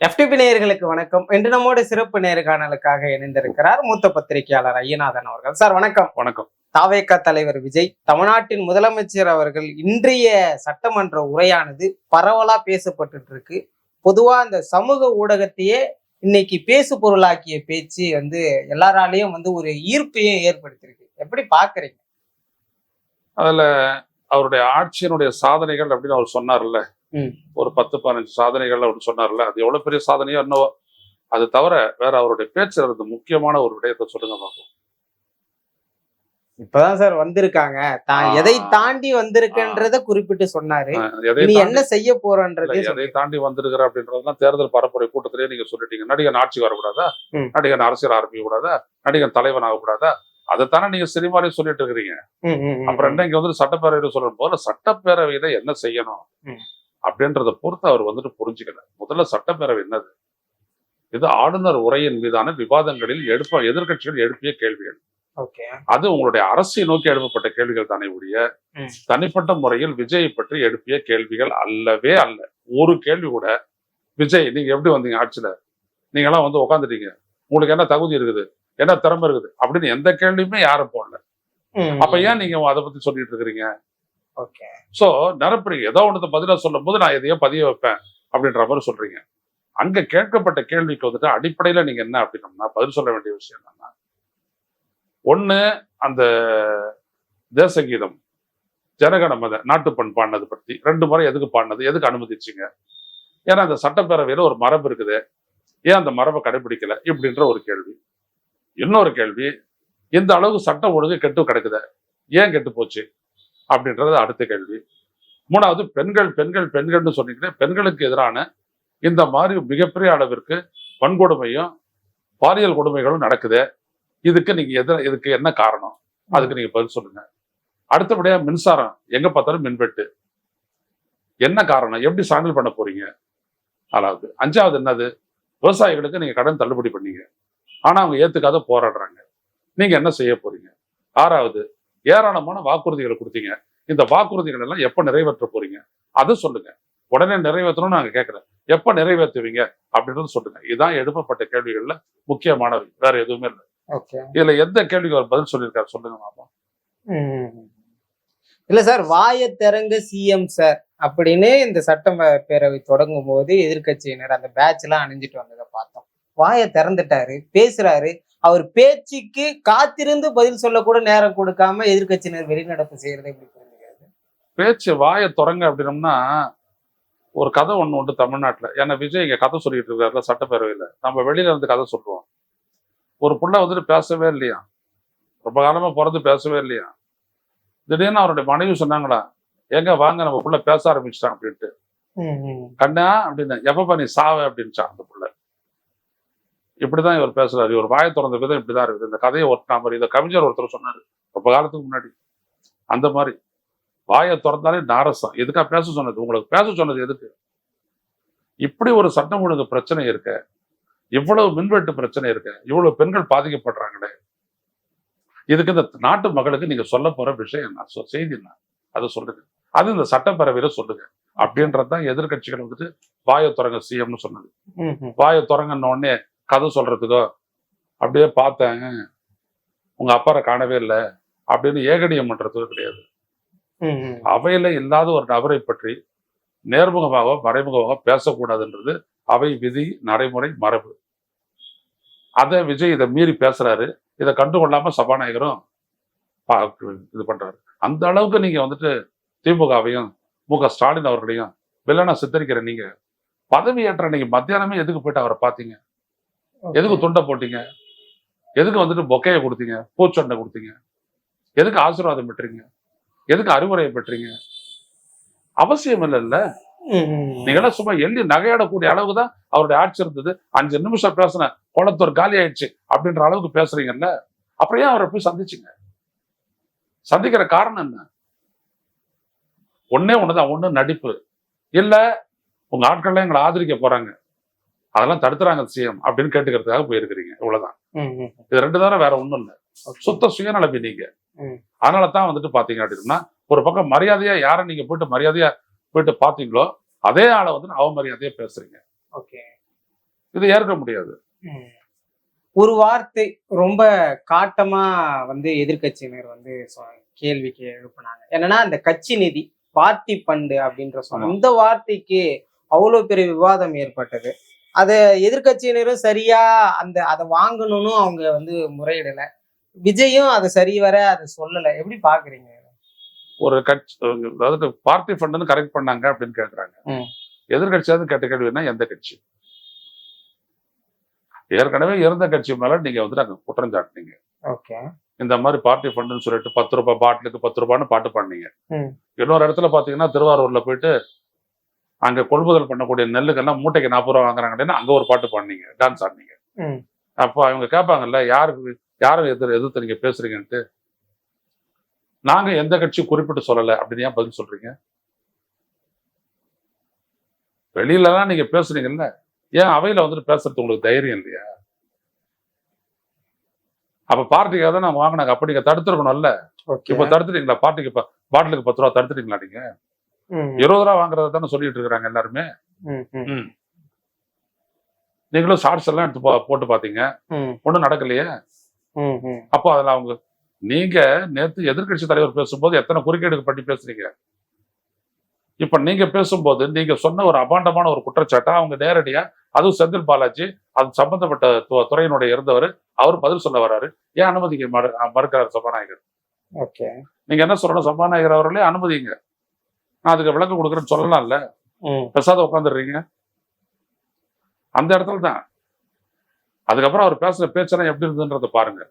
FTP நேயர்களுக்கு வணக்கம். இன்று நம்மோடு சிறப்பு நேர்காணலுக்காக இணைந்திருக்கிறார் மூத்த பத்திரிகையாளர் ஐயநாதன் அவர்கள். சார் வணக்கம். வணக்கம். தாவேகா தலைவர் விஜய், தமிழ்நாட்டின் முதலமைச்சர் அவர்கள் இன்றைய சட்டமன்ற உரையானது பரவலா பேசப்பட்டு இருக்கு. பொதுவா இந்த சமூக ஊடகத்தையே இன்னைக்கு பேசு பொருளாக்கிய பேச்சு எல்லாராலையும் ஒரு ஈர்ப்பையும் ஏற்படுத்தியிருக்கு. எப்படி பாக்குறீங்க? அதுல அவருடைய ஆட்சியினுடைய சாதனைகள் அப்படின்னு அவர் சொன்னார்ல, ஒரு 10-15 சாதனைகள் அவர் சொன்னார்ல, அது எவ்வளவு பெரிய சாதனையோ என்னவோ. அது தவிர வேற அவருடைய பேச்சுல இருந்து முக்கியமான ஒரு விடயத்தை சொல்லுங்க பார்ப்போம். இப்பதான் சார் வந்திருக்காங்க, எதை தாண்டி வந்திருக்குன்றத குறிப்பிட்டு சொன்னாரு. நீ என்ன செய்ய போறன்றது எதை தாண்டி வந்திருக்கிற அப்படின்றதுலாம் தேர்தல் பரப்புரை கூட்டத்திலேயே நீங்க சொல்லிட்டீங்க. நடிகன் ஆட்சி வரக்கூடாதா, நடிகன் அரசியல் ஆரம்பிக்க கூடாதா, நடிகன் தலைவன் ஆகக்கூடாதா, அதைத்தானே நீங்க சினிமாலே சொல்லிட்டு இருக்கிறீங்க. அப்புறம் என்ன இங்க சட்டப்பேரவையில சொல்லும் போது சட்டப்பேரவையில என்ன செய்யணும் அப்படின்றத பொறுத்து அவர் புரிஞ்சுக்கல. முதல்ல சட்டப்பேரவை என்னது? இது ஆளுநர் உரையின் மீதான விவாதங்களில் எதிர்கட்சிகள் எழுப்பிய கேள்விகள். அது உங்களுடைய அரசை நோக்கி எழுப்பப்பட்ட கேள்விகள் தானே உடைய தனிப்பட்ட முறையில் விஜயை பற்றி எழுப்பிய கேள்விகள் அல்லவே அல்ல. ஒரு கேள்வி கூட விஜய் நீங்க எப்படி வந்தீங்க ஆட்சியில, நீங்க எல்லாம் உட்காந்துட்டீங்க, உங்களுக்கு என்ன தகுதி இருக்குது, என்ன திறமை இருக்குது அப்படின்னு எந்த கேள்வியுமே யாரும் போடல. அப்ப ஏன் நீங்க அதை பத்தி சொல்லிட்டு இருக்கிறீங்க? சோ நிரப்புறீங்க. ஏதோ ஒன்று பதிலா சொல்லும் போது நான் எதையோ பதிய வைப்பேன் அப்படின்ற மாதிரி சொல்றீங்க. அங்க கேட்கப்பட்ட கேள்விக்கு அடிப்படையில நீங்க என்ன அப்படின்னா பதில் சொல்ல வேண்டிய விஷயம் என்னன்னா, ஒண்ணு அந்த தேசகீதம் ஜனகணமன நாட்டுப்பண் பாடினது பத்தி 2 முறை எதுக்கு பாடினது, எதுக்கு அனுமதிச்சிங்க? ஏன்னா அந்த சட்டப்பேரவையில ஒரு மரபு இருக்குது, ஏன் அந்த மரபை கடைபிடிக்கல இப்படின்ற ஒரு கேள்வி. இன்னொரு கேள்வி, இந்த அளவுக்கு சட்டம் ஒழுங்கு கெட்டு கிடக்குது, ஏன் கெட்டு போச்சு அப்படின்றது அடுத்த கேள்வி. மூணாவது, பெண்கள் பெண்கள் பெண்கள்னு சொன்னீங்கன்னா பெண்களுக்கு எதிரான இந்த மாதிரி மிகப்பெரிய அளவிற்கு வன்கொடுமையும் பாலியல் கொடுமைகளும் நடக்குது, இதுக்கு என்ன காரணம், அதுக்கு நீங்க பதில் சொல்லுங்க. அடுத்தபடியா மின்சாரம் எங்க பார்த்தாலும் மின்வெட்டு, என்ன காரணம், எப்படி சாண்டில் பண்ண போறீங்க? அதாவது 5வது என்னது, விவசாயிகளுக்கு நீங்க கடன் தள்ளுபடி பண்ணீங்க, ஆனா அவங்க ஏத்துக்காத போராடுறாங்க, நீங்க என்ன செய்ய போறீங்க? 6வது, ஏராளமான வாக்குறுதிகளை கொடுத்தீங்க, இந்த வாக்குறுதிகள் எல்லாம் எப்ப நிறைவேற்ற போறீங்க அதை சொல்லுங்க. உடனே நிறைவேற்றணும்னு நாங்க கேட்கல, எப்ப நிறைவேற்றுவீங்க அப்படின்றது சொல்லுங்க. இதுதான் எழுப்பப்பட்ட கேள்விகள்ல முக்கியமானது, வேற எதுவுமே இல்லை. இதுல எந்த கேள்விக்கு அவர் பதில் சொல்லியிருக்காரு சொல்லுங்க மாமா. இல்ல சார், வாய திறங்க சிஎம் சார் அப்படின்னு இந்த சட்டப்பேரவை தொடங்கும் போது எதிர்கட்சியினர் அந்த பேட்ச் எல்லாம் அணிஞ்சிட்டு வந்ததை பார்த்தோம். வாயை திறந்துட்டாரு, பேசுறாரு. அவர் பேச்சுக்கு காத்திருந்து பதில் சொல்ல கூட நேரம் கொடுக்காம எதிர்கட்சியினர் வெளிநடப்பு செய்யறது எப்படி புரிஞ்சுக்கிறது? பேச்சு வாயை தொடங்க அப்படின்னம்னா ஒரு கதை ஒண்ணு தமிழ்நாட்டுல. ஏன்னா விஜய் இங்க கதை சொல்லிட்டு இருக்காருல சட்டப்பேரவையில, நம்ம வெளியில இருந்து கதை சொல்றோம். ஒரு புள்ள பேசவே இல்லையா, ரொம்ப காலமா பிறந்து பேசவே இல்லையா, திடீர்னு அவருடைய மனைவி சொன்னாங்களா, எங்க வாங்க நம்ம புள்ள பேச ஆரம்பிச்சிட்டான் அப்படின்ட்டு. கண்ணா அப்படின்னு, எப்பப்பா நீ சாவ அப்படின்னுச்சான் அந்த புள்ள. இப்படிதான் இவர் பேசுறாரு. இவர் வாயை திறந்த விதம் இப்படிதான் இருக்குது. இந்த கதையை ஒட்டினா மாதிரி இந்த கவிஞர் ஒருத்தர் சொன்னாரு ரொம்ப காலத்துக்கு முன்னாடி, அந்த மாதிரி வாயை திறந்தாலே நாரசம். எதுக்கா பேச சொன்னது, உங்களுக்கு பேச சொன்னது எதுக்கு? இப்படி ஒரு சட்டம் ஒழுங்கு பிரச்சனை இருக்க, இவ்வளவு மின்வெட்டு பிரச்சனை இருக்க, இவ்வளவு பெண்கள் பாதிக்கப்படுறாங்களே, இதுக்கு இந்த நாட்டு மகளுக்கு நீங்க சொல்ல போற விஷயம் என்ன, செய்தி என்ன, அதை சொல்லுங்க. அது இந்த சட்டப்பேரவையில சொல்லுங்க அப்படின்றதுதான் எதிர்கட்சிகள் வாயை திறங்க சிஎம்னு சொன்னது. வாயை திறங்கன்னு உடனே கதை சொல்றதுக்கோ, அப்படியே பார்த்தேன் உங்க அப்பாரை காணவே இல்லை அப்படின்னு ஏகடியம் பண்றதுக்கோ கிடையாது. அவையில இல்லாத ஒரு நபரை பற்றி நேர்முகமாக மறைமுகமாக பேசக்கூடாதுன்றது அவை விதி, நடைமுறை, மரபு. அதை விஜய் இதை மீறி பேசுறாரு. இதை கண்டுகொள்ளாம சபாநாயகரும் இது பண்றாரு. அந்த அளவுக்கு நீங்க திமுகவையும் மு.க.ஸ்டாலின் அவர்களையும் வில்லனா சித்தரிக்கிற நீங்க பதவி ஏற்ற நீங்க மத்தியானமே எதுக்கு போயிட்டு அவரை பார்த்தீங்க, எதுக்கு துண்டை போட்டீங்க, எதுக்கு பொக்கையை கொடுத்தீங்க, பூச்சொண்டை கொடுத்தீங்க, எதுக்கு ஆசீர்வாதம் பெற்றீங்க, எதுக்கு அறிவுரையை பெற்றீங்க? அவசியம் இல்லைல்ல. நீங்க சும்மா எள்ளி நகையாடக்கூடிய அளவுக்கு தான் அவருடைய ஆட்சி இருந்தது. 5 நிமிஷம் பேசின குளத்தூர் காலி ஆயிடுச்சு அப்படின்ற அளவுக்கு பேசுறீங்கல்ல, அப்புறம் ஏன் அவரை போய் சந்திச்சுங்க? சந்திக்கிற காரணம் என்ன? ஒண்ணுதான், ஒண்ணு நடிப்பு இல்ல, உங்க ஆட்கள்லாம் எங்களை ஆதரிக்க போறாங்க, அதெல்லாம் தடுத்துறாங்க சிஎம் அப்படின்னு கேட்டுக்கிறதுக்காக போயிருக்கிறீங்க, இவ்வளவுதான். இது 2 தானே, வேற ஒண்ணும் இல்லை. சுத்த சுயநலபி நீங்க. அதனாலதான் பாத்தீங்க அப்படின்னா, ஒரு பக்கம் மரியாதையா யாரை நீங்க மரியாதையா போயிட்டு பாத்தீங்களோ அதே ஆளை அவமரியாதையா பேசுறீங்க. இது ஏற்க முடியாது. ஒரு வார்த்தை ரொம்ப காட்டமா எதிர்க்கட்சியினர் கேள்விக்கு எழுப்புனாங்க. என்னன்னா அந்த கட்சி நிதி, பார்ட்டி ஃபண்டு அப்படின்ற சொன்ன இந்த வார்த்தைக்கு அவ்வளவு பெரிய விவாதம் ஏற்பட்டது. அத எதிர்க்கட்சியினரும் சரியா அதை வாங்கணும்னு அவங்க முறையிடல. விஜயும் அதை சரிவர அதை சொல்லல. எப்படி பாக்குறீங்க? ஒரு கட்சி, அதாவது பார்ட்டி ஃபண்டுன்னு கரெக்ட் பண்ணாங்க அப்படின்னு கேட்கறாங்க. எதிர்கட்சியாவது கேட்ட கேள்வின்னா எந்த கட்சி? ஏற்கனவே இருந்த கட்சி மேல நீங்க நாங்க குற்றம் சாட்டினீங்க. இந்த மாதிரி பார்ட்டி ஃபண்டுன்னு சொல்லிட்டு 10 ரூபாய் பாட்டிலுக்கு 10 ரூபான்னு பாட்டு பண்ணீங்க. இன்னொரு இடத்துல பாத்தீங்கன்னா திருவாரூர்ல போயிட்டு அங்க கொள்முதல் பண்ணக்கூடிய நெல்லுக்கெல்லாம் மூட்டைக்கு 40 ரூபா வாங்குறாங்க, அங்க ஒரு பாட்டு பண்ணீங்க, டான்ஸ் ஆடினீங்க. அப்போ அவங்க கேட்பாங்கல்ல, யாரும் எதிர்த்து நீங்க பேசுறீங்கன்ட்டு. நாங்க எந்த கட்சி குறிப்பிட்டு சொல்லல அப்படின்னு ஏன் பதில் சொல்றீங்க? வெளியில எல்லாம் நீங்க பேசுறீங்கல்ல, ஏன் அவையில பேசுறது உங்களுக்கு தைரியம் இல்லையா? அப்ப பார்ட்டிக்காக தான் நாங்க வாங்கினாங்க, அப்ப நீங்க தடுத்துருக்கணும்ல. இப்ப தடுத்துட்டீங்களா? பார்ட்டிக்கு பாட்டிலுக்கு 10 ரூபா தடுத்துட்டீங்களா? நீங்க 20 ரூபா வாங்குறத தானே சொல்லிட்டு இருக்காங்க எல்லாருமே. நீங்களும் ஷார்ட்ஸ் எல்லாம் எடுத்து போட்டு பாத்தீங்க, ஒண்ணும் நடக்கலையே. அப்போ அதுல நீங்க நேத்து எதிர்கட்சி தலைவர் பேசும்போது எத்தனை குறுக்கீடு பண்ணி பேசுறீங்க. இப்ப நீங்க பேசும்போது நீங்க சொன்ன ஒரு அபாண்டமான ஒரு குற்றச்சாட்டை அவங்க நேரடியா, அதுவும் செந்தில் பாலாஜி அது சம்பந்தப்பட்ட துறையினுடைய இருந்தவர், அவர் பதில் சொல்ல வர்றாரு. ஏன் அனுமதிக்க மறுக்கிறார் சபாநாயகர்? நீங்க என்ன சொல்லணும்? சபாநாயகர் அவர்களே அனுமதிங்க, நான் அதுக்கு விளக்கம் கொடுக்குறேன்னு சொல்லலாம்ல. பெசாத உட்காந்துடுறீங்க அந்த இடத்துல தான். அதுக்கப்புறம் அவர் பேசுற பேச்செல்லாம் எப்படி இருந்ததுன்றத பாருங்க.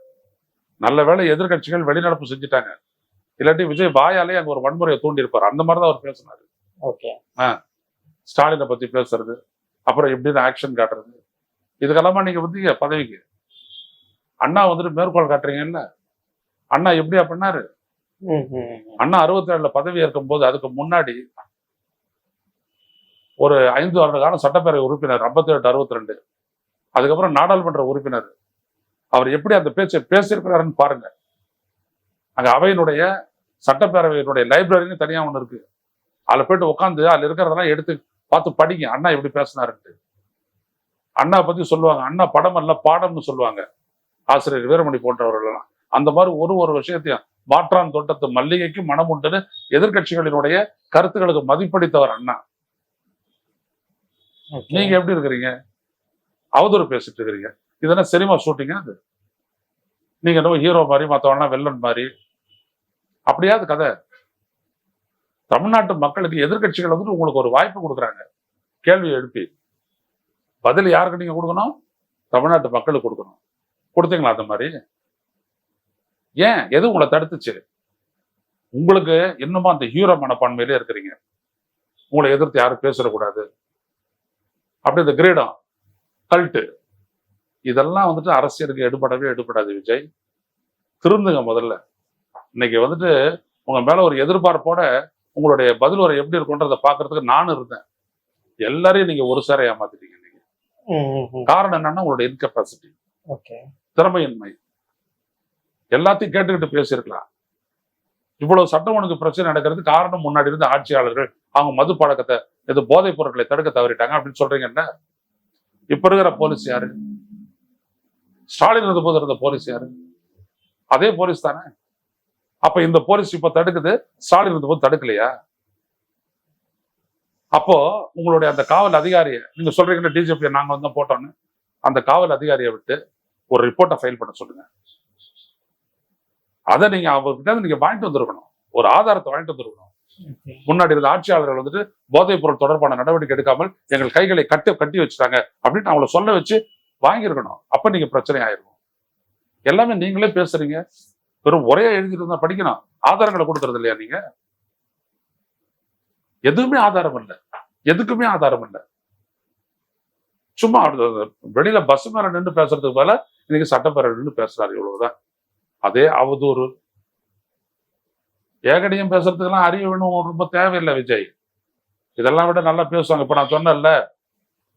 நல்ல வேளை எதிர்கட்சிகள் வெளிநடப்பு செஞ்சுட்டாங்க, இல்லாட்டி விஜய் வாயாலே அங்க ஒரு வன்முறையை தூண்டி இருப்பார். அந்த மாதிரிதான் அவர் பேசினாரு. ஸ்டாலினை பத்தி பேசுறது, அப்புறம் எப்படின்னு ஆக்ஷன் காட்டுறது, இதுக்கெல்லாமா நீங்க பதவிக்கு அண்ணா மேற்கோள் காட்டுறீங்கல்ல. அண்ணா எப்படியா பண்ணாரு? அண்ணா 67 பதவி ஏற்கும் போது அதுக்கு முன்னாடி ஒரு 5 வருட காலம் சட்டப்பேரவை உறுப்பினர், 58, 62, அதுக்கப்புறம் நாடாளுமன்ற உறுப்பினர். அவர் எப்படி அந்த பேச்சை பேசியிருக்கிறாருன்னு பாருங்க. அங்க அவையினுடைய சட்டப்பேரவையினுடைய லைப்ரரின்னு தனியா ஒண்ணு இருக்கு, அதுல போயிட்டு உட்காந்து அதுல இருக்கிறதெல்லாம் எடுத்து பார்த்து படிங்க, அண்ணா எப்படி பேசினாருன்ட்டு. அண்ணா பத்தி சொல்லுவாங்க, அண்ணா படம் அல்ல பாடம்னு சொல்லுவாங்க ஆசிரியர் வீரமணி போன்றவர்கள் எல்லாம். அந்த மாதிரி ஒரு விஷயத்தையும் மாற்றான் தோட்டத்து மல்லிகைக்கு மனம் உண்டுன்னு எதிர்கட்சிகளினுடைய கருத்துக்களுக்கு மதிப்பளித்தவர் அண்ணா. நீங்க எப்படி இருக்கிறீங்க? அவதூறு பேசிட்டு இருக்கிறீங்க. இதெல்லாம் சினிமா ஷூட்டிங்க அது. நீங்க என்ன ஹீரோ மாதிரி, மற்றவனா வெள்ளன் மாதிரி, அப்படியாவது கதை. தமிழ்நாட்டு மக்களுக்கு எதிர்கட்சிகள் உங்களுக்கு ஒரு வாய்ப்பு கொடுக்குறாங்க, கேள்வி எழுப்பி பதில் யாருக்கு நீங்க கொடுக்கணும்? தமிழ்நாட்டு மக்களுக்கு கொடுக்கணும். கொடுத்தீங்களா அந்த மாதிரி? ஏன் எது உங்களை தடுத்துச்சு? உங்களுக்கு இன்னுமா அந்த ஹீரோ மனப்பான்மையிலே இருக்கிறீங்க. உங்களை எதிர்த்து யாரும் பேசிடக்கூடாது, அப்படி இந்த கிரீடம் கல்ட்டு இதெல்லாம் அரசியலுக்கு எடுபடாது. விஜய் திருந்துங்க முதல்ல. இன்னைக்கு உங்க மேல ஒரு எதிர்பார்ப்போட உங்களுடைய பதில் ஒரு எப்படி இருக்குன்றத பாக்குறதுக்கு நானும் இருந்தேன். எல்லாரையும் நீங்க ஒரு சேர ஏமாத்திட்டீங்க. நீங்க காரணம் என்னன்னா உங்களுடைய இன்கெப்பாசிட்டி, திறமையின்மை. எல்லாத்தையும் கேட்டுக்கிட்டு பேசியிருக்கலாம். இவ்வளவு சட்டம் ஒழுங்கு பிரச்சனை நடக்கிறது காரணம் முன்னாடி இருந்த ஆட்சியாளர்கள் அவங்க மது பழக்கத்தை, இது போதைப் பொருட்களை தடுக்க தவறிட்டாங்க அப்படின்னு சொல்றீங்கல்ல. இப்ப இருக்கிற போலீஸ் யாரு? ஸ்டாலின் இருந்த போது இருந்த போலீஸ் யாரு? அதே போலீஸ் தானே. அப்ப இந்த போலீஸ் இப்ப தடுக்குது, ஸ்டாலின் இருந்த போது தடுக்கலையா? அப்போ உங்களுடைய அந்த காவல் அதிகாரியை நீங்க சொல்றீங்கன்னா டிஜிபி நாங்க போட்டோன்னு, அந்த காவல் அதிகாரியை விட்டு ஒரு ரிப்போர்ட்டை ஃபைல் பண்ண சொல்லுங்க. அதை நீங்க அவர்கிட்ட நீங்க வாங்கிட்டு வந்திருக்கணும், ஒரு ஆதாரத்தை வாங்கிட்டு வந்திருக்கணும். முன்னாடி இருந்த ஆட்சியாளர்கள் போதைப் பொருள் தொடர்பான நடவடிக்கை எடுக்காமல் எங்கள் கைகளை கட்டி வச்சுட்டாங்க அப்படின்னு அவங்கள சொல்ல வச்சு வாங்கியிருக்கணும். அப்ப நீங்க பிரச்சனை ஆயிருக்கும். எல்லாமே நீங்களே பேசுறீங்க, வெறும் ஒரே எழுதிட்டு இருந்தா படிக்கணும், ஆதாரங்களை கொடுக்கறது இல்லையா? நீங்க எதுவுமே ஆதாரம் இல்லை, எதுக்குமே ஆதாரம் இல்லை. சும்மா வெளியில பஸ் மேல நின்று பேசுறதுக்கு மேல இன்னைக்கு சட்டப்பேரவை நின்று பேசுறாரு, இவ்வளவுதான். அதே அவதூறு ஏகடியும் பேசுறதுக்கெல்லாம் அறிவு வேணும், ரொம்ப தேவையில்லை விஜய். இதெல்லாம் விட நல்லா பேசுவாங்க. இப்ப நான் சொன்னேன்ல,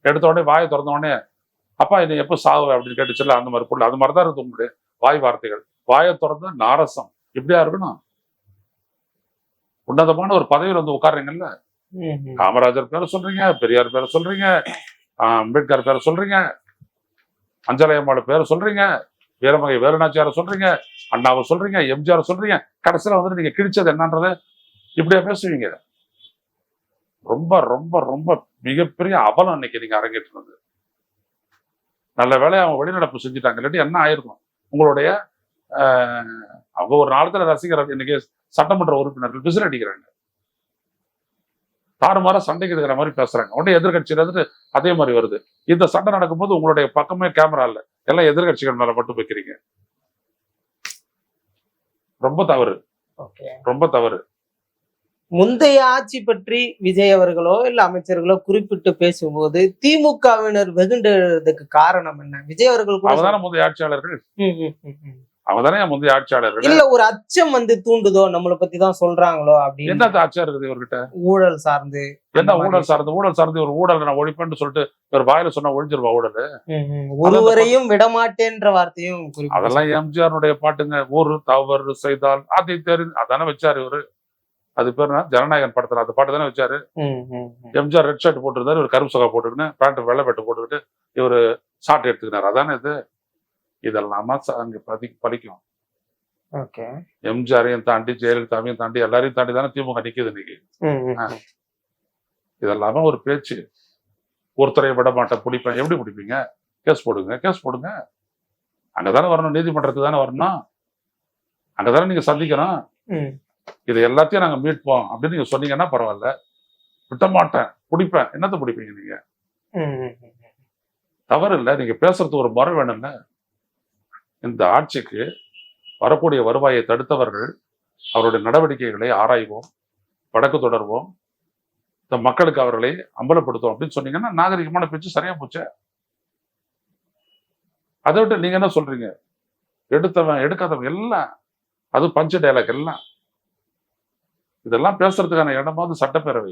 எடுத்த உடனே வாயை திறந்த உடனே அப்பா நீ எப்ப சாவு அப்படின்னு கேட்டுச்சுல்ல, அந்த மாதிரி பொருள், அது மாதிரிதான் இருக்கு உங்களுடைய வாய் வார்த்தைகள். வாயை திறந்த நாரசம் இப்படியா இருக்கணும்? உன்னதமான ஒரு பதவியில் உட்கார்றீங்கல்ல, காமராஜர் பேரை சொல்றீங்க, பெரியார் பேரை சொல்றீங்க, அம்பேத்கர் பேரை சொல்றீங்க, அஞ்சலை அம்மாவோட பேரை சொல்றீங்க, வீரமகை வேலுநாச்சியாரை சொல்றீங்க, அண்ணாவை சொல்றீங்க, எம்ஜிஆர் சொல்றீங்க. கடைசியில வந்துட்டு நீங்க கிழிச்சது என்னன்றத இப்படியா பேசுவீங்க? ரொம்ப ரொம்ப ரொம்ப மிகப்பெரிய அவலம் இன்னைக்கு நீங்க அரங்கேற்றினது. நல்ல வேலையை அவங்க வெளிநடப்பு செஞ்சுட்டாங்க, இல்லாட்டி என்ன ஆயிருக்கும் உங்களுடைய அவங்க ஒரு நாளத்துல ரசிகர் இன்னைக்கு சட்டமன்ற உறுப்பினர்கள் விசில் அடிக்கிறாங்க, தாறுமாற சண்டைக்கு இருக்கிற மாதிரி பேசுறாங்க. உடனே எதிர்கட்சியில இருந்து அதே மாதிரி வருது. இந்த சண்டை நடக்கும்போது உங்களுடைய பக்கமே கேமரா இல்ல, எல்லாம் எதிர்கட்சிகள் மேல மட்டும் வைக்கிறீங்க. ரொம்ப தவறு, ரொம்ப தவறு. முந்தைய ஆட்சி பற்றி விஜய் அவர்களோ இல்ல அமைச்சர்களோ குறிப்பிட்டு பேசும்போது திமுகவினர் வெகுண்டதுக்கு காரணம் என்ன? விஜய் அவர்கள் கூட அவதான முந்தைய ஆட்சியாளர்கள், அவதானே முந்தைய ஆட்சியாளர்கள். இல்ல ஒரு அச்சம் தூண்டுதோ, நம்மளை பத்தி தான் சொல்றாங்களோ அப்படின்னு. என்ன ஆட்சியா இருக்குது இவர்கிட்ட? ஊழல் சார்ந்து, என்ன ஊழல் சார்ந்து? ஊழல் சார்ந்து ஒரு ஊழல் நான் ஒழிப்பேன்னு சொல்லிட்டு ஒரு வாயில சொன்னா ஒழிஞ்சிருவா ஊழல்? ஒருவரையும் விடமாட்டேன்ற வார்த்தையும் அதெல்லாம் எம்ஜிஆருடைய பாட்டுங்க. ஒரு தவறு செய்தால் அதை தெரிந்து அதானே வச்சாரு இவரு. அது பேர் ஜனநாயகன் படத்துல அந்த பாட்டு தானே வச்சாரு. எம்ஜிஆர் ரெட் ஷர்ட் போட்டிருந்தாரு, இவர் கருப்பு சொகா போட்டுக்கின்னு பேண்ட் வெள்ளை பெட்டு போட்டுக்கிட்டு இவரு ஷார்ட் எடுத்துக்கினாரு. அதானே இது. இதெல்லாமா அங்க பலிக்கும். எம்ஜிஆரையும் தாண்டி ஜெயலலிதாவையும் தாண்டி எல்லாரையும் தாண்டி தானே திமுக நிக்குது இன்னைக்கு. இதெல்லாம ஒரு பேச்சு. ஒருத்தரை விட மாட்டேன், பிடிப்பேன். எப்படி பிடிப்பீங்க? கேஸ் போடுங்க, கேஸ் போடுங்க. அங்கதானே வரணும், நீதிமன்றத்துக்கு தானே வரணும், அங்கதானே நீங்க சந்திக்கணும். இது எல்லாத்தையும் நாங்க மீட்போம் அப்படின்னு நீங்க சொன்னீங்கன்னா பரவாயில்ல. விட்ட மாட்டேன், பிடிப்பேன். என்னத்த பிடிப்பீங்க நீங்க? தவறு இல்லை, நீங்க பேசுறது ஒரு முறை வேணும்ல. இந்த ஆட்சிக்கு வரக்கூடிய வருவாயை தடுத்தவர்கள் அவருடைய நடவடிக்கைகளை ஆராய்வோம், வழக்கு தொடர்வோம், இந்த மக்களுக்கு அவர்களை அம்பலப்படுத்தும் அப்படின்னு சொன்னீங்கன்னா நாகரிகமான பேச்சு சரியா போச்சு. அதை விட்டு நீங்க என்ன சொல்றீங்க? எடுத்தவன் எடுக்காதவன் எல்லாம் அது பஞ்ச டைலாக் எல்லாம். இதெல்லாம் பேசுறதுக்கான இடமாவது சட்டப்பேரவை.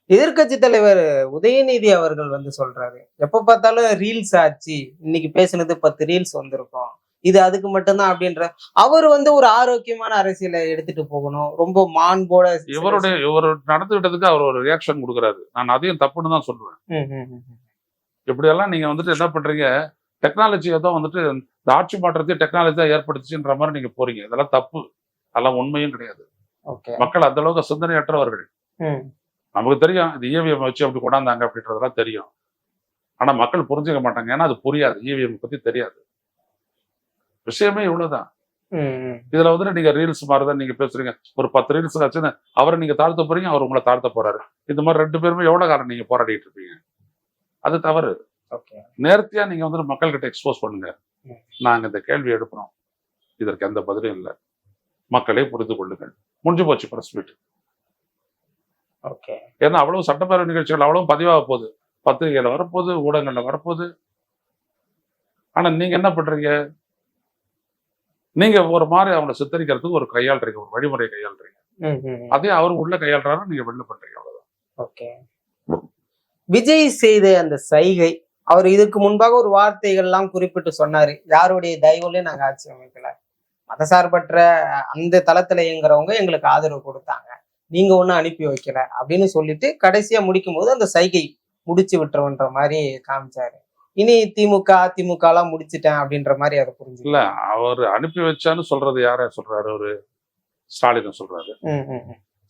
எதிர்கட்சி தலைவர் உதயநிதி அவர்கள் சொல்றாரு, எப்ப பார்த்தாலும் ரீல்ஸ் ஆச்சு, இன்னைக்கு பேசுனது 10 ரீல்ஸ் வந்திருக்கும், இது அதுக்கு மட்டும்தான் அப்படின்ற. அவர் ஒரு ஆரோக்கியமான அரசியலை எடுத்துட்டு போகணும், ரொம்ப மாண்போட. இவர் நடந்துகிட்டதுக்கு அவர் ஒரு ரியாக்ஷன் கொடுக்குறாரு. நான் அதையும் தப்புன்னு தான் சொல்லுவேன். இப்படியெல்லாம் நீங்க என்ன பண்றீங்க? டெக்னாலஜியை தான் இந்த ஆட்சி மாற்றத்தையும் டெக்னாலஜி தான் ஏற்படுத்துச்சுன்ற மாதிரி நீங்க போறீங்க. இதெல்லாம் தப்பு, அதெல்லாம் உண்மையும் கிடையாது. மக்கள் அந்த அளவுக்கு சிந்தனையற்றவர்கள். நமக்கு தெரியும் இது இவிஎம் வச்சு அப்படி கொண்டாந்தாங்க அப்படின்றதெல்லாம் தெரியும். ஆனா மக்கள் புரிஞ்சுக்க மாட்டாங்க, ஏன்னா அது புரியாது, இவிஎம் பத்தி தெரியாது. விஷயமே இவ்வளவுதான். இதுல நீங்க ரீல்ஸ் மாதிரிதான் நீங்க பேசுறீங்க. ஒரு 10 ரீல்ஸ் ஆச்சுன்னு அவரை நீங்க தாழ்த்த போறீங்க, அவர் உங்களை தாழ்த்த போறாரு. இந்த மாதிரி 2 பேருமே எவ்வளவு காலம் நீங்க போராடிட்டு இருப்பீங்க? அது தவறு. நேர்த்தியா நீங்க மக்கள் கிட்ட எக்ஸ்போஸ் பண்ணுங்க. நாங்க இந்த கேள்வி எழுப்புறோம், இதற்கு எந்த பதிலும் இல்லை, மக்களே புரிந்து கொள்ளுங்கள், முடிஞ்சு போச்சு பிரஸ் மீட். ஏன்னா அவ்வளவு சட்டப்பேரவை நிகழ்ச்சிகள் அவ்வளவு பதிவாக போகுது, பத்திரிகையில வரப்போகுது, ஊடகங்கள்ல வரப்போகுது. ஆனா நீங்க என்ன பண்றீங்க? நீங்க ஒரு மாதிரி அவங்களை சித்தரிக்கிறதுக்கு ஒரு கையாளுறீங்க, ஒரு வழிமுறையை கையாளுறீங்க. அதே அவர் உள்ள கையாளுறாரு, நீங்க வெளில பண்றீங்க, அவ்வளவுதான். விஜய் செய்த அந்த சைகை, அவர் இதுக்கு முன்பாக ஒரு வார்த்தைகள் எல்லாம் குறிப்பிட்டு சொன்னாரு, யாருடைய தயவுலையும் நாங்க ஆட்சி அமைக்கல, மதசார்பற்ற அந்த தளத்துல இயங்குறவங்க எங்களுக்கு ஆதரவு கொடுத்தாங்க, நீங்க ஒன்னும் அனுப்பி வைக்கல அப்படின்னு சொல்லிட்டு கடைசியா முடிக்கும் போது அந்த சைகை முடிச்சு விட்டுறவன்ற மாதிரி காமிச்சாரு. இனி திமுக அதிமுக எல்லாம் முடிச்சுட்டேன் அப்படின்ற மாதிரி அதை புரிஞ்சு இல்ல. அவர் அனுப்பி வச்சான்னு சொல்றது யார சொல்றாரு? அவரு ஸ்டாலின் சொல்றாரு.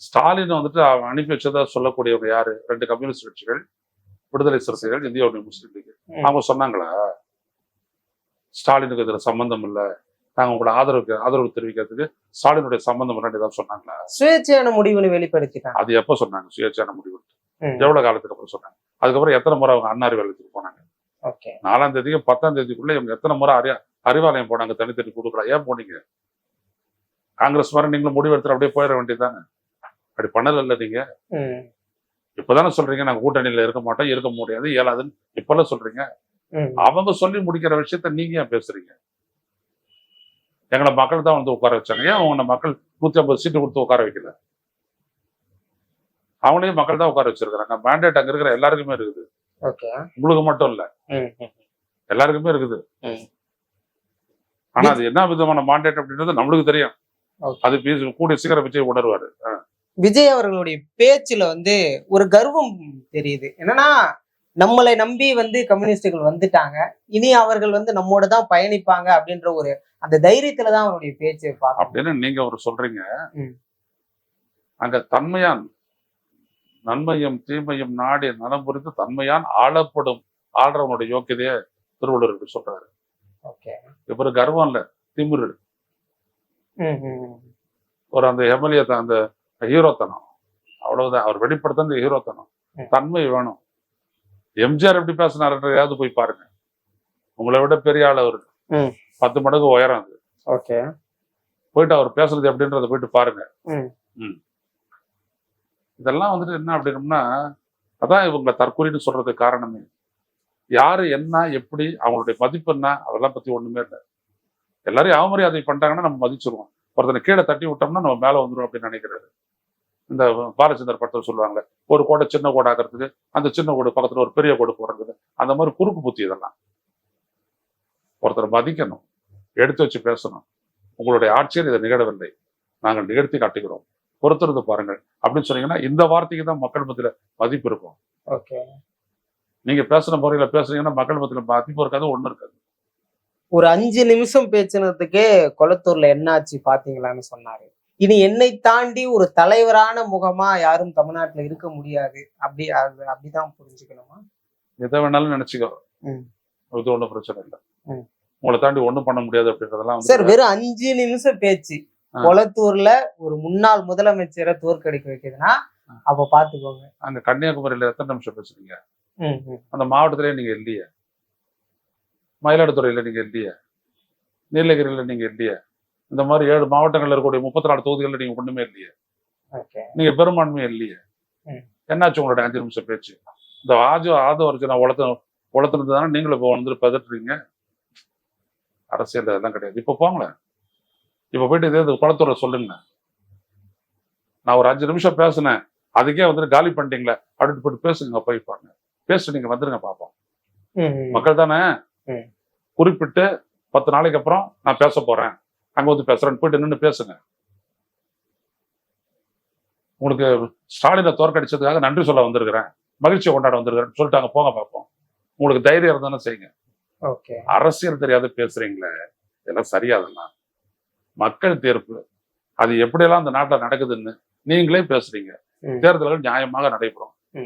ஸ்டாலின் அவன் அனுப்பி வச்சதா சொல்லக்கூடியவங்க யாரு? 2 கம்யூனிஸ்ட் கட்சிகள், விடுதலை சிறுத்தைகள், இந்திய யூனியன் முஸ்லீம் லீக். அவங்க சொன்னாங்களா ஸ்டாலினுக்கு இதுல சம்பந்தம் இல்ல, நாங்க உங்களை ஆதரவு தெரிவிக்கிறதுக்கு ஸ்டாலினுடைய சம்பந்தம் தான் சொன்னாங்களா? சுயேட்சையான முடிவுன்னு வெளிப்படுத்திட்டாங்க. அது எப்ப சொன்னாங்க சுயேட்சையான முடிவு? எவ்வளவு காலத்துக்கு அப்புறம் சொன்னாங்க? அதுக்கப்புறம் எத்தனை முறை அவங்க அண்ணா அறிவாலயத்துக்கு போனாங்க? 4ஆம் தேதிக்கும் 10ஆம் தேதிக்குள்ள இவங்க எத்தனை முறை அறிவாலயம் போனாங்க? தனித்தனி கொடுக்கலாம். ஏன் போனீங்க? காங்கிரஸ் மாதிரி நீங்களும் முடிவு எடுத்துட்டு அப்படியே போயிட வேண்டியதுதானே. அப்படி பண்ணல இல்ல நீங்க. இப்பதானே சொல்றீங்க நாங்க கூட்டணியில இருக்க மாட்டோம், இருக்க முடியாது, இயலாதுன்னு இப்பெல்லாம் சொல்றீங்க. அவங்க சொல்லி முடிக்கிற விஷயத்த நீங்க ஏன் பேசுறீங்க? எங்களை மக்கள் தான் உட்கார வச்சாங்க, ஏன் அவங்க மக்கள் 150 சீட்டு கொடுத்து உட்கார வைக்கல? அவங்களையும் மக்கள் தான் உட்கார வச்சிருக்காங்க. மேண்டேட் அங்க இருக்கிற எல்லாருக்குமே இருக்குது, உங்களுக்கு மட்டும் இல்ல, எல்லாருக்குமே இருக்குது. ஆனா அது என்ன விதமான மாண்டேட் அப்படின்றது நம்மளுக்கு தெரியும். அது கூடிய சீக்கிரம் விஜய் உணர்வாரு. விஜய் அவர்களுடைய பேச்சுல ஒரு கர்வம் தெரியுது. என்னன்னா நம்மளை நம்பி வந்து கம்யூனிஸ்டுகள் வந்துட்டாங்க, இனி அவர்கள் வந்து நம்மோட தான் பயணிப்பாங்க அப்படின்ற ஒரு அந்த தைரியத்துல தான் அவருடைய பேச்சை பார்க்கணும். அப்படின்னு நீங்க ஒரு சொல்றீங்க. ம். அங்க தன்மையான் நன்மையும் தீமையும் நாடி நலம் புரிந்து தன்மையான் ஆளப்படும் ஆள்றவனுடைய யோக்கியதைய திருவள்ளுவர் இப்படி சொல்றாரு. ஓகே. இவரு கர்வம் இல்ல, திமிரு. ஒரு அந்த எம்எல்ஏ அந்த ஹீரோத்தனம், அவ்வளவுதான். அவர் வெளிப்படுத்த அந்த ஹீரோத்தனம். தன்மை வேணும். எம்ஜிஆர் எப்படி பேசினாருன்றது போய் பாருங்க. உங்களை விட பெரிய ஆள் அவரு, 10 மடங்கு உயரம் அது. ஓகே. போயிட்டு அவர் பேசுறது எப்படின்றத போயிட்டு பாருங்க. இதெல்லாம் வந்துட்டு என்ன அப்படின்னம்னா, அதான் இவங்களை தற்கொலைன்னு சொல்றதுக்கு காரணமே. யாரு என்ன எப்படி அவங்களுடைய மதிப்பு என்ன அதெல்லாம் பத்தி ஒண்ணுமே இல்லை. எல்லாரையும் அவமரியாதை பண்ணிட்டாங்கன்னா நம்ம மதிச்சிருவோம். ஒருத்தனை கீழே தட்டி விட்டோம்னா நம்ம மேல வந்துடும் அப்படின்னு நினைக்கிறாரு. இந்த பாலச்சந்தர் படத்தில் சொல்லுவாங்க, ஒரு கோடை சின்ன கோடை ஆகிறதுக்கு அந்த சின்ன கோடு பக்கத்துல ஒரு பெரிய கோடு போடுறது. அந்த மாதிரி குறுக்கு புத்தி இதெல்லாம். ஒருத்தரை மதிக்கணும், எடுத்து வச்சு பேசணும். உங்களுடைய ஆட்சியில் இதை நிகழவில்லை, நாங்கள் நிகழ்த்தி காட்டுகிறோம், பொறுத்திருந்து பாருங்கள் அப்படின்னு சொன்னீங்கன்னா இந்த வார்த்தைக்கு தான் மக்கள் மத்தியில மதிப்பு இருக்கும். ஓகே. நீங்க பேசுன முறையில பேசுறீங்கன்னா மக்கள் மத்தியில மதிப்பு இருக்காது, ஒண்ணு இருக்காது. ஒரு 5 நிமிஷம் பேசினதுக்கே கொளத்தூர்ல என்னாச்சு பாத்தீங்களான்னு சொன்னாரு. இனி என்னை தாண்டி ஒரு தலைவரான முகமா யாரும் தமிழ்நாட்டுல இருக்க முடியாது, அப்படிதான் புரிஞ்சுக்கணுமா? எதை வேணாலும் நினைச்சுக்கோ, இது ஒண்ணும் பிரச்சனை இல்லை. உங்களை தாண்டி ஒண்ணும் பண்ண முடியாது அப்படின்றதெல்லாம் சார். வெறும் 5 நிமிஷம் பேச்சு கொளத்தூர்ல ஒரு முன்னாள் முதலமைச்சரை தோற்கடிக்க வைக்குதுன்னா அப்ப பாத்துக்கோங்க. அங்க கன்னியாகுமரியில எத்தனை நிமிஷம் பேசுறீங்க? அந்த மாவட்டத்திலே நீங்க இல்லையே, மயிலாடுதுறையில நீங்க இல்லையே, நீலகிரியில நீங்க இல்லையே, இந்த மாதிரி 7 மாவட்டங்கள்ல இருக்கக்கூடிய 34 தொகுதிகள்ல நீங்க ஒண்ணுமே இல்லையே, நீங்க பெரும்பான்மையே இல்லையே. என்னாச்சு உங்களுடைய 5 நிமிஷம் பேச்சு? இந்த ஆதவர்ஜனா உளத்துனதுதானே நீங்களும் இப்போ வந்து பதட்டுறீங்க. அரசியல் அதெல்லாம் கிடையாது. இப்ப போங்களேன், இப்ப போயிட்டு இதே குளத்தூரை சொல்லுங்க. நான் ஒரு 5 நிமிஷம் பேசினேன், அதுக்கே வந்துட்டு காலி பண்ணிட்டீங்களே அப்படின்னு போட்டு பேசுங்க. போய் பாருங்க, பேசிட்டு நீங்க வந்துருங்க பார்ப்போம். மக்கள் தானே குறிப்பிட்டு 10 நாளைக்கு அப்புறம் நான் பேச போறேன், அங்க வந்து பேசுறேன்னு போயிட்டு நின்று பேசுங்க. உங்களுக்கு ஸ்டாலினை தோற்கடிச்சதுக்காக நன்றி சொல்ல வந்திருக்கிறேன், மகிழ்ச்சியை கொண்டாட வந்திருக்கிறேன் சொல்லிட்டாங்க, போங்க பார்ப்போம். உங்களுக்கு தைரியம் இருந்தானே செய்யுங்க. அரசியல் தெரியாத பேசுறீங்களே, இதெல்லாம் சரியாதுண்ணா. மக்கள் தீர்ப்பு அது எப்படியெல்லாம் அந்த நாட்டில் நடக்குதுன்னு நீங்களே பேசுறீங்க. தேர்தல்கள் நியாயமாக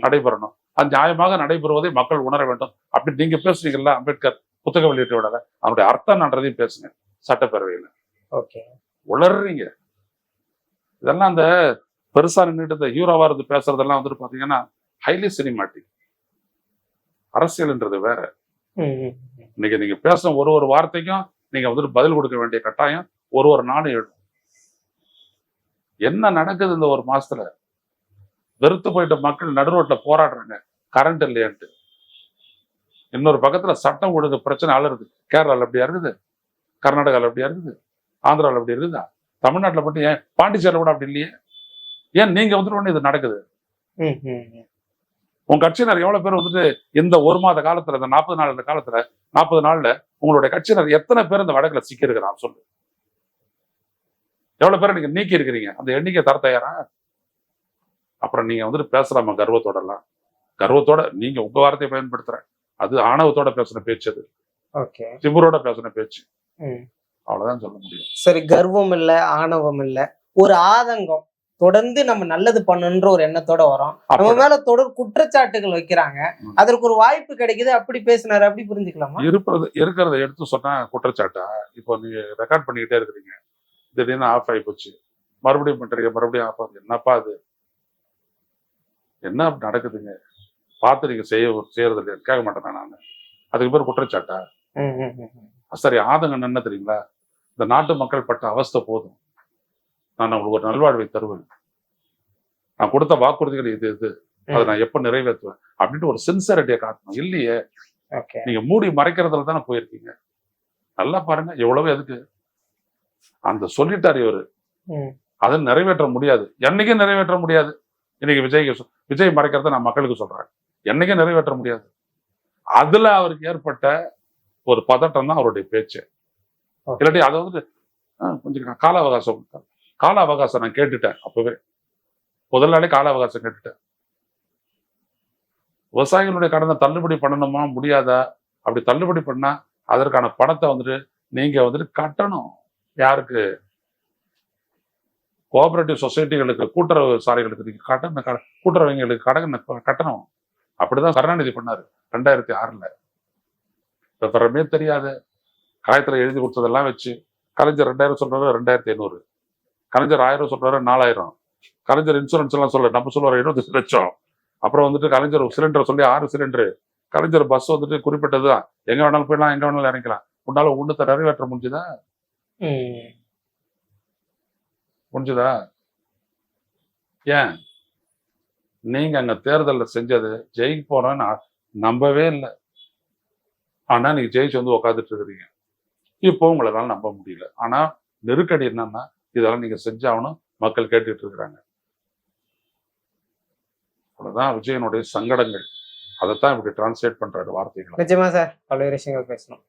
நடைபெறணும். அது நியாயமாக நடைபெறுவதை மக்கள் உணர வேண்டும் அப்படி நீங்க பேசுறீங்கல்ல. அம்பேத்கர் புத்தக வெளியிட்டு விடாத அவனுடைய அர்த்தம் நன்றதையும் பேசுங்க சட்டப்பேரவையில். உளறீங்க. இதெல்லாம் அந்த பெருசா நின்றுட்டு இந்த ஹீரோவா இருந்து பேசுறதெல்லாம் வந்துட்டு பாத்தீங்கன்னா ஹைலி சினிமாட்டிக். அரசியல்ன்றது வேற. இன்னைக்கு நீங்க பேசுற ஒரு வார்த்தைக்கும் நீங்க வந்துட்டு பதில் கொடுக்க வேண்டிய கட்டாயம் ஒரு நாளும் எழும். என்ன நடக்குது இந்த ஒரு மாசத்துல? வெறுத்து போயிட்ட மக்கள் நடுரோட்ல போராடுறாங்க, கரண்ட் இல்லையான்ட்டு. இன்னொரு பக்கத்துல சட்டம் ஒழுங்கு பிரச்சனை அலருது. கேரளால அப்படியா இருக்குது, கர்நாடகால அப்படியா இருக்குது, ஆந்திராவில் அப்படி இருக்குதா? தமிழ்நாட்டில் மட்டும் ஏன், பாண்டிச்சேரியில் கூட அப்படி இல்லையே? ஏன் நீங்க வந்துட்டு இது நடக்குது? உங்க கட்சியினர் எவ்வளவு பேர் வந்துட்டு இந்த 1 மாத காலத்துல, இந்த 40 நாள் காலத்துல 40 நாள்ல உங்களுடைய கட்சியினர் எத்தனை பேர் இந்த வழக்குல சிக்கி இருக்கிறான் சொல்லு. எவ்வளவு பேரை நீங்க நீக்கி இருக்கிறீங்க? அந்த எண்ணிக்கை தர தயாரா? அப்புறம் நீங்க வந்துட்டு பேசலாமா கர்வத்தோடலாம்? கர்வத்தோட நீங்க உங்க வார்த்தையை பயன்படுத்துறேன், அது ஆணவத்தோட பேசின பேச்சு, அது திமிரோட பேசின பேச்சு. அவ்வளவுதான் சொல்ல முடியும். சரி, கர்வம் இல்ல, ஆணவம் இல்ல, ஒரு ஆதங்கம். தொடர்ந்து நம்ம நல்லது பண்ணணுன்ற ஒரு எண்ணத்தோட வரோம். நம்ம மேல தொடர் குற்றச்சாட்டுகள் வைக்கிறாங்க, அதற்கு ஒரு வாய்ப்பு கிடைக்குது, அப்படி பேசினாரு, அப்படி புரிஞ்சுக்கலாமா? இருக்கிறத எடுத்து சொன்னா குற்றச்சாட்டா? இப்போ நீங்க ரெக்கார்ட் பண்ணிக்கிட்டே இருக்கிறீங்க, திடீர்னு ஆஃப் ஆகி போச்சு, மறுபடியும் பண்றீங்க, மறுபடியும் ஆஃப் ஆகுது. என்னப்பா அது? என்ன நடக்குதுங்க? பார்த்து நீங்க செய்யறது இல்லையா? கேட்க மாட்டேன் நான். அதுக்கு பேர் குற்றச்சாட்டா? சரி, ஆதங்கம் என்ன தெரியுங்களா? இந்த நாட்டு மக்கள் பட்ட அவஸ்தை போதும், நான் உங்களுக்கு ஒரு நல்வாழ்வை தருவேன், நான் கொடுத்த வாக்குறுதிகள் இது அதை நான் எப்ப நிறைவேற்றுவேன் அப்படின்ட்டு ஒரு சின்சியரிட்டியை காட்டணும். இல்லையே, நீங்க மூடி மறைக்கிறதுல தானே போயிருக்கீங்க. நல்லா பாருங்க, எவ்வளவு எதுக்கு அந்த சொல்லிட்டாரு இவரு, அதை நிறைவேற்ற முடியாது, என்னைக்கும் நிறைவேற்ற முடியாது. இன்னைக்கு விஜய் மறைக்கிறத நான் மக்களுக்கு சொல்றேன், என்னைக்கும் நிறைவேற்ற முடியாது. அதுல அவருக்கு ஏற்பட்ட ஒரு பதட்டம் தான் அவருடைய பேச்சு. இல்லாட்டி அதை வந்து கொஞ்சம் கால அவகாசம் நான் கேட்டுட்டேன். அப்பவே முதல் நாளே கால அவகாசம் கேட்டுட்டேன். விவசாயிகளுடைய கடனை தள்ளுபடி பண்ணணுமா முடியாதா? அப்படி தள்ளுபடி பண்ணா அதற்கான பணத்தை வந்துட்டு நீங்க வந்துட்டு கட்டணும். யாருக்கு? கோஆபரேட்டிவ் சொசைட்டிகளுக்கு, கூட்டுறவு சாலைகளுக்கு நீங்க கூட்டுறவங்களுக்கு கடன் கட்டணும். அப்படிதான் கருணாநிதி பண்ணாரு 2006ல. விவரமே தெரியாத காயத்துல எழுதி கொடுத்ததெல்லாம் வச்சு கலைஞர் 2000 சொல்றாரு, 2500. கலைஞர் 1000 சொல்றாரு, 4000. கலைஞர் இன்சூரன்ஸ் எல்லாம் சொல்ல நம்ம சொல்லுவாரு 25 லட்சம். அப்புறம் வந்துட்டு கலைஞர் சிலிண்டர் சொல்லி 6 சிலிண்டரு. கலைஞர் பஸ் வந்துட்டு குறிப்பிட்டதுதான், எங்க வேணாலும் போயிடலாம், எங்க வேணாலும் இறங்கிக்கலாம். உன்னால ஒண்ணுத்த நிறைவேற்ற முடிஞ்சுதா? முடிஞ்சுதா? ஏன் நீங்க அங்க தேர்தல்ல செஞ்சது ஜெயிக்க போறோன்னு நம்பவே இல்லை. ஆனா நீங்க ஜெயிச்சு வந்து உட்காந்துட்டு இருக்கிறீங்க. இப்போ உங்களால நம்ப முடியல. ஆனா நெருக்கடி என்னன்னா, இதெல்லாம் நீங்க செஞ்சாகணும், மக்கள் கேட்டுட்டு இருக்கிறாங்க. அவ்வளவுதான் விஜயனுடைய சங்கடங்கள். அதைத்தான் இப்படி டிரான்ஸ்லேட் பண்றாரு வார்த்தைகளை. நிச்சயமா சார், பல்வேறு விஷயங்கள் பேசணும்.